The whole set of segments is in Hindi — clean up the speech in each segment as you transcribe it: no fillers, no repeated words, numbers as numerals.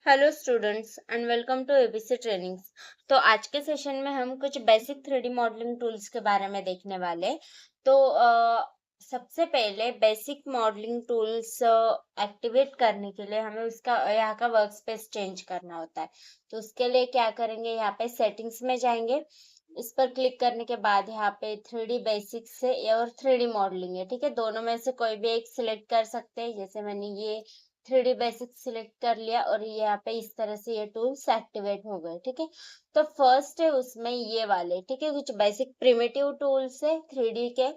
Hello students and welcome to ABC trainings. तो आज के सेशन में हम कुछ बेसिक 3डी मॉडलिंग टूल्स के बारे में देखने वाले हैं। तो सबसे पहले बेसिक मॉडलिंग टूल्स एक्टिवेट करने के लिए हमें उसका यहाँ का वर्क स्पेस चेंज करना होता है। तो उसके लिए क्या करेंगे, यहाँ पे सेटिंग्स में जाएंगे। इस पर क्लिक करने के बाद यहाँ पे 3D बेसिक्स है और 3D मॉडलिंग है। ठीक है, दोनों में से कोई भी एक सिलेक्ट कर सकते हैं। जैसे मैंने ये 3D बेसिक सिलेक्ट कर लिया और यहाँ पे इस तरह से ये टूल्स एक्टिवेट हो गए। ठीक है, तो फर्स्ट है उसमें ये वाले। ठीक है, कुछ बेसिक प्रिमिटिव टूल्स है 3D के।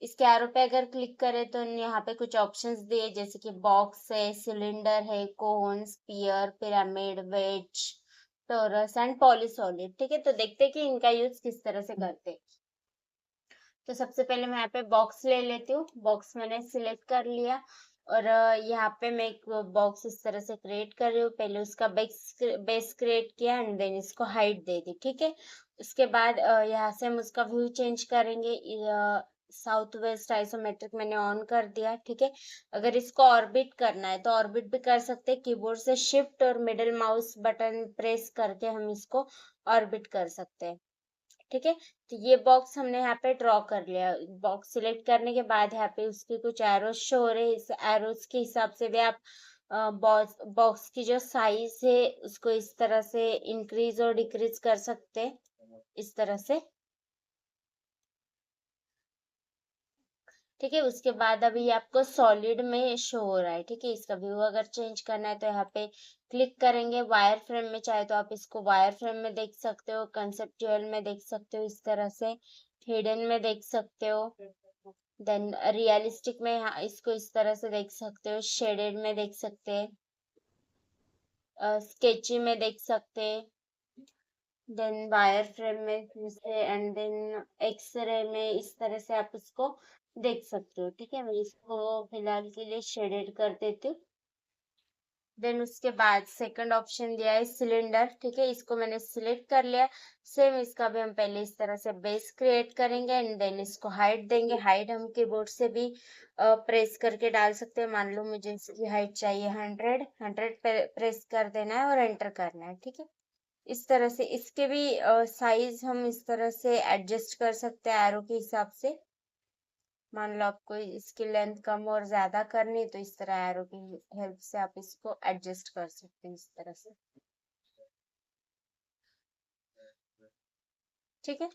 इसके एरो पे अगर क्लिक करें तो यहाँ पे कुछ ऑप्शंस दिए, जैसे कि बॉक्स है, सिलेंडर है, cone, sphere, pyramid, wedge, torus and polysolid. ठीक है, तो देखते हैं कि इनका यूज किस तरह से करते हैं। तो सबसे पहले मैं यहाँ पे बॉक्स ले लेती हूँ। बॉक्स मैंने सिलेक्ट कर लिया और यहाँ पे मैं एक बॉक्स इस तरह से क्रिएट कर रही हूँ। पहले उसका बेस क्रिएट किया एंड देन इसको हाइट दे दी। ठीक है, उसके बाद यहाँ से हम उसका व्यू चेंज करेंगे। साउथ वेस्ट आइसोमेट्रिक मैंने ऑन कर दिया। ठीक है, अगर इसको ऑर्बिट करना है तो ऑर्बिट भी कर सकते हैं। कीबोर्ड से शिफ्ट और मिडिल माउस बटन प्रेस करके हम इसको ऑर्बिट कर सकते हैं। ठीक है, तो ये बॉक्स हमने यहाँ पे ड्रॉ कर लिया। बॉक्स सिलेक्ट करने के बाद यहाँ पे उसके कुछ एरोज शो हो रहे हैं। इस एरोज के हिसाब से भी आप बॉक्स की जो साइज है उसको इस तरह से इंक्रीज और डिक्रीज कर सकते हैं, इस तरह से। ठीक है, उसके बाद अभी आपको सॉलिड में शो हो रहा है। ठीक है, इसका व्यू अगर चेंज करना है तो यहाँ पे क्लिक करेंगे। वायर फ्रेम में चाहे तो आप इसको वायर फ्रेम में देख सकते हो, कंसेप्चुअल में देख सकते हो, इस तरह से हिडन में देख सकते हो। देन रियलिस्टिक में इसको इस तरह से देख सकते हो, शेडेड में देख सकते हैं, स्केची में देख सकते हैं, देन वायर फ्रेम में जैसे, एंड देन एक्सरे में इस तरह से आप इसको देख सकते हो। ठीक है, मैं इसको फिलहाल के लिए शेडेड कर देती हूँ। देन उसके बाद सेकंड ऑप्शन दिया है सिलेंडर। ठीक है, इसको मैंने सिलेक्ट कर लिया। सेम इसका भी हम पहले इस तरह से बेस क्रिएट करेंगे एंड देन इसको हाइट देंगे। हाइट हम कीबोर्ड से भी प्रेस करके डाल सकते हैं। मान लो मुझे इसकी हाइट चाहिए 100 प्रेस कर देना है और एंटर करना है। ठीक है, इस तरह से इसके भी साइज हम इस तरह से एडजस्ट कर सकते हैं एरो के हिसाब से। मान लो आपको इसकी लेंथ कम और ज्यादा करनी है तो इस तरह एरो की हेल्प से आप इसको एडजस्ट कर सकते हैं, इस तरह से। ठीक है,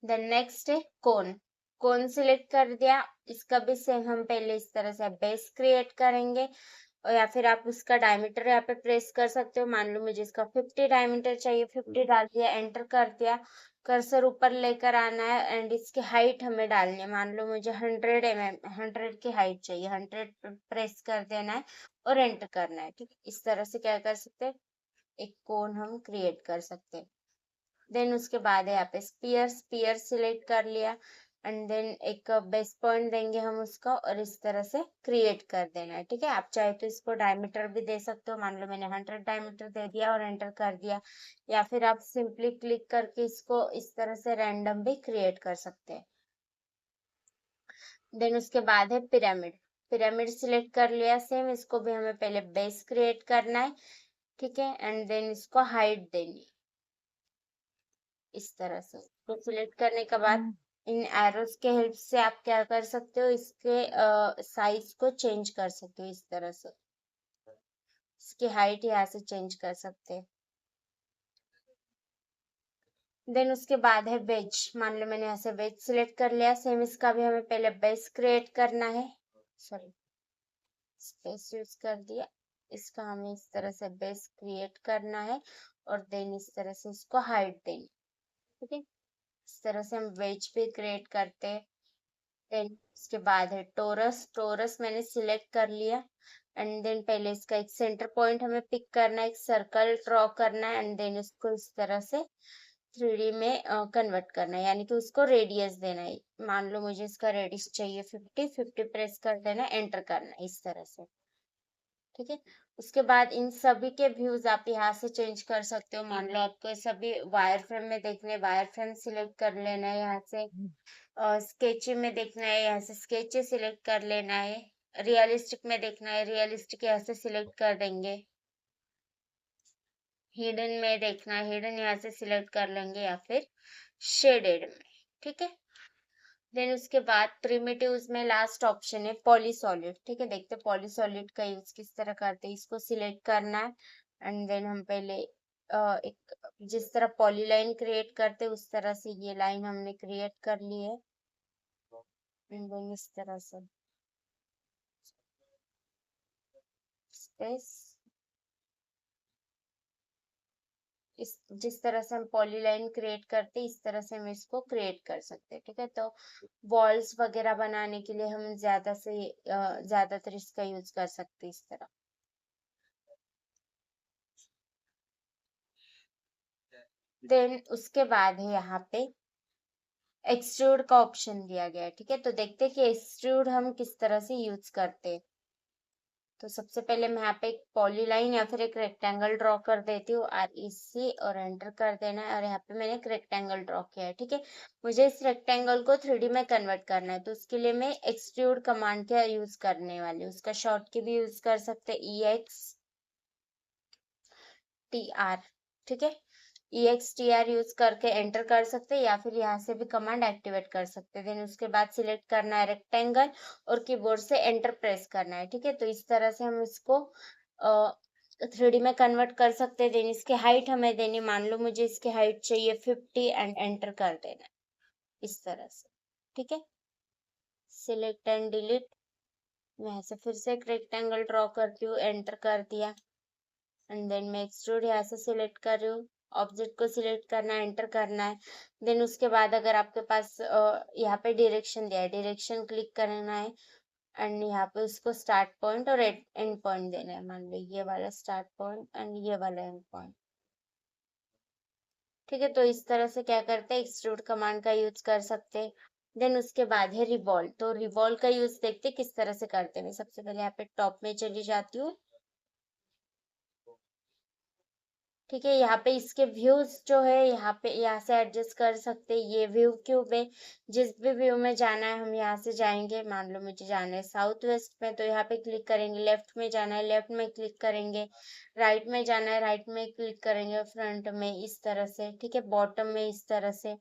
देन नेक्स्ट है कोन। कोन सिलेक्ट कर दिया। इसका भी सेम हम पहले इस तरह से बेस क्रिएट करेंगे और या फिर आप उसका डायमीटर यहाँ पे प्रेस कर सकते हो। मान लो मुझे इसका 50 डायमीटर चाहिए, 50 डाल दिया, एंटर कर दिया। कर्सर ऊपर लेकर आना है एंड इसकी हाइट हमें डालनी है। मान लो मुझे 100 की हाइट चाहिए, 100 प्रेस कर देना है और एंटर करना है। ठीक है, इस तरह से क्या कर सकते हैं, एक कोन हम क्रिएट कर सकते हैं। देन उसके बाद है यहाँ पे स्पीयर। स्पीयर सिलेक्ट कर लिया एंड देन एक बेस पॉइंट देंगे हम उसका और इस तरह से क्रिएट कर देना है। ठीक है, आप चाहे तो इसको डायमीटर भी दे सकते हो। मान लो मैंने 100 डायमीटर दे दिया और एंटर कर दिया, या फिर आप सिंपली क्लिक करके इसको इस तरह से रैंडम भी क्रिएट कर सकते हैं। देन उसके बाद है पिरामिड। पिरामिड सिलेक्ट कर लिया। सेम इसको भी हमें पहले बेस क्रिएट करना है। ठीक है, एंड देन इसको हाइट देनी है, इस तरह से। तो सिलेक्ट करने के बाद इन एरोस के हेल्प से आप क्या कर सकते हो, इसके साइज को चेंज कर सकते हो, इस तरह से। इसकी हाइट यहाँ से चेंज कर सकते हैं। देन उसके बाद है वेज। मान लो मैंने यहाँ से वेज सिलेक्ट कर लिया। सेम इसका भी हमें पहले बेस क्रिएट करना है, सॉरी स्पेस यूज कर दिया। इसका हमें इस तरह से बेस क्रिएट करना है और देन इस तरह से इसको हाइट देनी। ठीक है, इस तरह से हम वेज भी क्रिएट करते हैं। देन उसके बाद है टोरस। टोरस मैंने सिलेक्ट कर लिया एंड देन पहले इसका एक सेंटर पॉइंट हमें पिक करना है, एक सर्कल ड्रॉ करना है एंड देन उसको इस तरह से 3D में कन्वर्ट करना है, यानी कि उसको रेडियस देना है। मान लो मुझे इसका रेडियस चाहिए 50 प्रेस कर देना है, एंटर करना है, इस तरह से। ठीक है, उसके बाद इन सभी के व्यूज आप यहाँ से चेंज कर सकते हो। मान लो आपको सभी वायर फ्रेम में देखने, वायर फ्रेम सिलेक्ट कर लेना है यहाँ से। स्केच में देखना है, यहाँ से स्केच सिलेक्ट कर लेना है। रियलिस्टिक में देखना है, रियलिस्टिक यहाँ से सिलेक्ट कर देंगे। हिडन में देखना है, हिडन यहाँ से सिलेक्ट कर लेंगे या फिर शेडेड में, ठीक है। देन उसके बाद प्रिमिटिव्स में लास्ट ऑप्शन है पॉलीसॉलिड, ठीक है। देखते पॉलीसॉलिड का यूज किस तरह करते हैं, इसको सिलेक्ट करना है एंड देन हम पहले एक जिस तरह पॉलीलाइन क्रिएट करते उस तरह से ये लाइन हमने क्रिएट कर ली है एंड देन इस तरह से स्पेस, इस जिस तरह से हम पॉलीलाइन क्रिएट करते इस तरह से हम इसको क्रिएट कर सकते हैं, ठीक है। तो वॉल्स वगैरह बनाने के लिए हम ज्यादातर इसका यूज कर सकते हैं इस तरह। देन उसके बाद है यहाँ पे एक्सट्रूड का ऑप्शन दिया गया है, ठीक है। तो देखते हैं कि एक्सट्रूड हम किस तरह से यूज करते हैं। तो सबसे पहले मैं यहाँ पे एक पॉलीलाइन या फिर एक रेक्टेंगल ड्रॉ कर देती हूँ REC और एंटर कर देना है। और यहाँ पे मैंने एक रेक्टेंगल ड्रॉ किया है, ठीक है। मुझे इस रेक्टेंगल को 3D में कन्वर्ट करना है, तो उसके लिए मैं एक्सट्रूड कमांड का यूज करने वाली हूँ। उसका शॉर्ट की भी यूज कर सकते हैं EXTR, ठीक है। EXTR यूज करके एंटर कर सकते हैं या फिर यहाँ से भी कमांड एक्टिवेट कर सकते हैं। देन उसके बाद सिलेक्ट करना है रेक्टेंगल और कीबोर्ड से एंटर प्रेस करना है, ठीक है। तो इस तरह से हम इसको 3D में कन्वर्ट कर सकते हैं। देन इसकी हाइट हमें देनी, मान लो मुझे इसकी हाइट चाहिए 50 एंड एंटर कर देना है इस तरह से, ठीक है। सिलेक्ट एंड डिलीट, मैं यहाँ से फिर से एक रेक्टेंगल ड्रॉ करती हूँ, एंटर कर दिया एंड देन मैं एक्सट्रूड यहाँ से सिलेक्ट कर रही हूँ, ऑब्जेक्ट को सिलेक्ट करना है, एंटर करना है। देन उसके बाद अगर आपके पास यहाँ पे डायरेक्शन दिया है, डायरेक्शन क्लिक करना है एंड यहाँ पे उसको स्टार्ट पॉइंट और एंड पॉइंट देना है। मान लो ये वाला स्टार्ट पॉइंट एंड ये वाला एंड पॉइंट, ठीक है। तो इस तरह से क्या करते हैं, एक्सट्रूड कमांड का यूज कर सकते हैं। देन उसके बाद है रिवॉल्व, तो रिवॉल्व का यूज देखते हैं किस तरह से करते हैं। मैं सबसे पहले यहाँ पे टॉप में चली जाती हूँ, ठीक है। यहाँ पे इसके व्यूज जो है यहाँ पे यहाँ से एडजस्ट कर सकते हैं। ये व्यू क्यूब है, जिस भी व्यू में जाना है हम यहाँ से जाएंगे। मान लो मुझे जाना है साउथ वेस्ट में, तो यहाँ पे क्लिक करेंगे। लेफ्ट में जाना है, लेफ्ट में क्लिक करेंगे। राइट में जाना है, राइट में क्लिक करेंगे। फ्रंट में इस तरह से, ठीक है। बॉटम में इस तरह से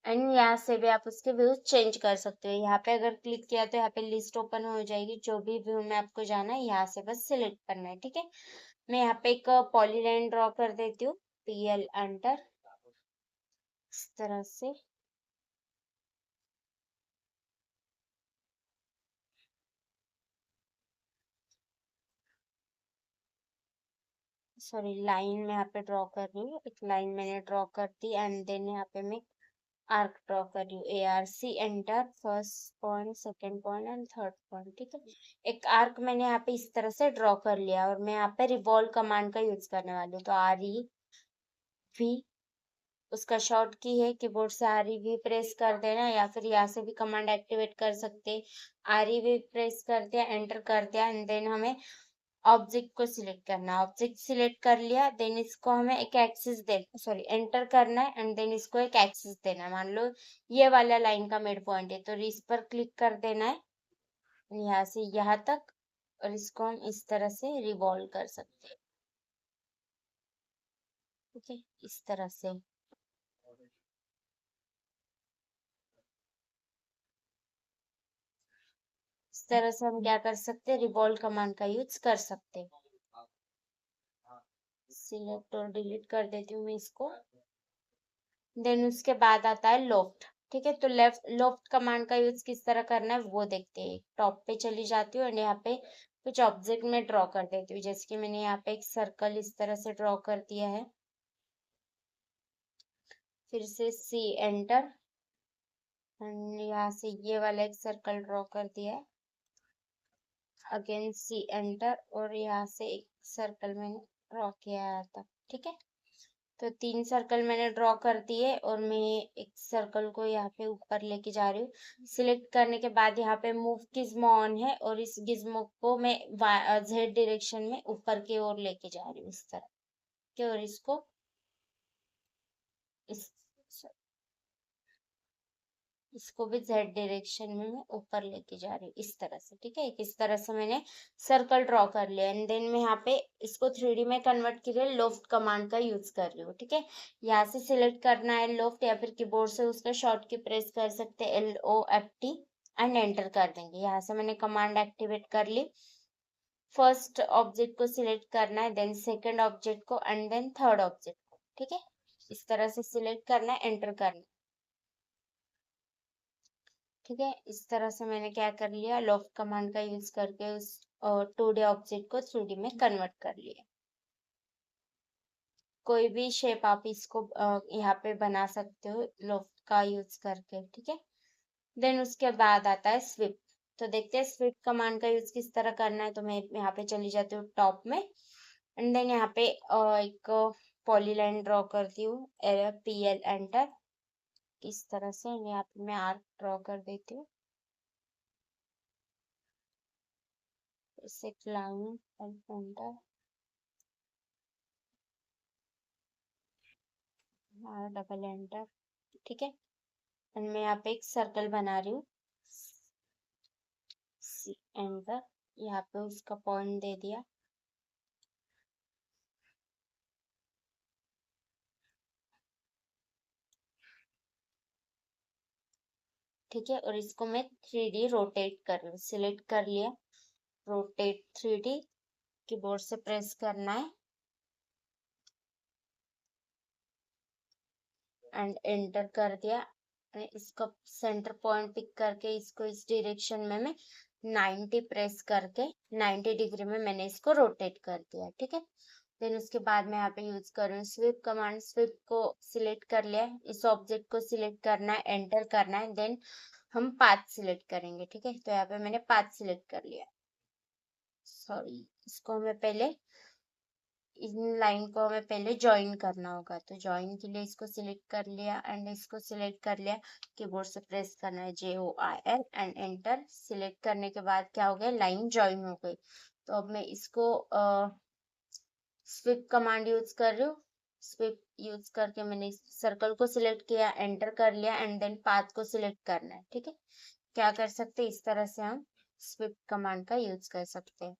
एंड यहाँ से भी आप उसके व्यूज चेंज कर सकते हो। यहाँ पे अगर क्लिक किया तो यहाँ पे लिस्ट ओपन हो जाएगी, जो भी व्यू में आपको जाना है यहाँ से बस सिलेक्ट करना है, ठीक है। मैं यहाँ पे एक पॉलीलाइन ड्रॉ कर देती हूँ, PL एंटर, इस तरह से। सॉरी, लाइन में यहाँ पे ड्रॉ कर रही हूँ, एक लाइन मैंने ड्रॉ कर दी एंड देन यहाँ पे मैं आर्क ड्रॉ कर रही हूँ, ARC enter, first point, second point and third point, ठीक है। एक आर्क मैंने यहाँ पे इस तरह से ड्रॉ कर लिया और मैं यहाँ पे रिवॉल्व कमांड का यूज करने वाली हूँ। तो REV उसका शॉर्ट की है, कीबोर्ड से REV प्रेस कर देना या फिर यहाँ से भी कमांड एक्टिवेट कर सकते। REV प्रेस कर दिया, एंटर कर दिया एंड देन हमें ऑब्जेक्ट को सिलेक्ट करना है। ऑब्जेक्ट सिलेक्ट कर लिया, देन इसको हमें एक एक्सिस दे, सॉरी एंटर करना है एंड देन इसको एक एक्सिस देना है। मान लो ये वाला लाइन का मिड पॉइंट है, तो इस पर क्लिक कर देना है यहाँ से यहाँ तक और इसको हम इस तरह से रिवॉल्व कर सकते हैं, ठीक है। इस तरह से इस तरह से हम क्या कर सकते हैं, रिवॉल्व कमांड का यूज कर सकते हैं। सिलेक्ट और डिलीट कर देती हूँ मैं इसको। देन उसके बाद आता है लोफ्ट, ठीक है। तो लोफ्ट कमांड का यूज किस तरह करना है वो देखते हैं। टॉप पे चली जाती हूँ और यहाँ पे कुछ ऑब्जेक्ट में ड्रॉ कर देती हूँ। जैसे कि मैंने यहाँ पे एक सर्कल इस तरह से ड्रॉ कर दिया है, फिर से C एंटर एंड यहाँ से ये वाला एक सर्कल ड्रॉ कर दिया है, अगेन C एंटर और यहाँ से एक सर्कल मैंने ड्रॉ किया था, ठीक है। तो 3 सर्कल मैंने ड्रॉ कर दिए और मैं एक सर्कल को यहाँ पे ऊपर लेके जा रही हूँ। सिलेक्ट करने के बाद यहाँ पे मूव गिज्मो ऑन है और इस गिज्मो को मैं Z डायरेक्शन में ऊपर की ओर लेके जा रही हूँ इस तरह के, और इसको इस इसको भी z डायरेक्शन में मैं ऊपर लेके जा रही हूँ इस तरह से, ठीक है। इस तरह से मैंने सर्कल ड्रॉ कर लिया एंड देन मैं यहाँ पे इसको 3D में कन्वर्ट के लिए लोफ्ट कमांड का यूज कर रही हूँ, ठीक है। यहाँ से सिलेक्ट करना है लोफ्ट या फिर कीबोर्ड से उसका शॉर्ट की प्रेस कर सकते हैं LOFT एंड एंटर कर देंगे। यहाँ से मैंने कमांड एक्टिवेट कर ली। फर्स्ट ऑब्जेक्ट को सिलेक्ट करना है, देन सेकंड ऑब्जेक्ट को एंड देन थर्ड ऑब्जेक्ट को, ठीक है। इस तरह से सिलेक्ट करना है, एंटर करना है, ठीक है। इस तरह से मैंने क्या कर लिया, लॉफ्ट कमांड का यूज करके उस 2D ऑब्जेक्ट को 3D में कन्वर्ट कर लिया। कोई भी शेप आप इसको यहाँ पे बना सकते हो लॉफ्ट का यूज करके, ठीक है। देन उसके बाद आता है स्वीप। तो देखते हैं स्वीप कमांड का यूज किस तरह करना है। तो मैं यहाँ पे चली जाती हूँ टॉप में एंड देन यहाँ पे एक पॉलीलाइन ड्रॉ करती हूँ, PL एंटर। इस तरह से यहाँ पे मैं आर्क ड्रॉ कर देती हूँ, इसे लाइन एंटर, डबल एंटर, ठीक है। एंड मैं यहाँ पे एक सर्कल बना रही हूँ, एंटर। यहाँ पे उसका पॉइंट दे दिया, ठीक है। और इसको मैं 3D रोटेट कर रही हूँ, सिलेक्ट कर लिया, रोटेट 3D, कीबोर्ड से प्रेस करना है एंड एंटर कर दिया। इसका सेंटर पॉइंट पिक करके इसको इस डायरेक्शन में मैं 90 प्रेस करके 90 डिग्री में मैंने इसको रोटेट कर दिया, ठीक है। देन उसके बाद मैं यहाँ पे यूज कर रही हूँ स्वीप कमांड। स्वीप को सिलेक्ट कर लिया, इस ऑब्जेक्ट को सिलेक्ट करना है, एंटर करना है, देन हम पाथ सिलेक्ट करेंगे, ठीक है। तो यहाँ पे मैंने पाथ सिलेक्ट कर लिया। सॉरी, इसको हमें पहले इन लाइन को हमें पहले ज्वाइन करना होगा। तो ज्वाइन के लिए इसको सिलेक्ट कर लिया एंड इसको सिलेक्ट कर लिया, कीबोर्ड से प्रेस करना है JOIN एंड एंटर। सिलेक्ट करने के बाद क्या हो गया, लाइन ज्वाइन हो गई। तो अब मैं इसको स्वीप कमांड यूज कर रही हूँ। स्वीप यूज करके मैंने इस सर्कल को सिलेक्ट किया, एंटर कर लिया एंड देन पाथ को सिलेक्ट करना है, ठीक है। क्या कर सकते हैं, इस तरह से हम स्वीप कमांड का यूज कर सकते हैं।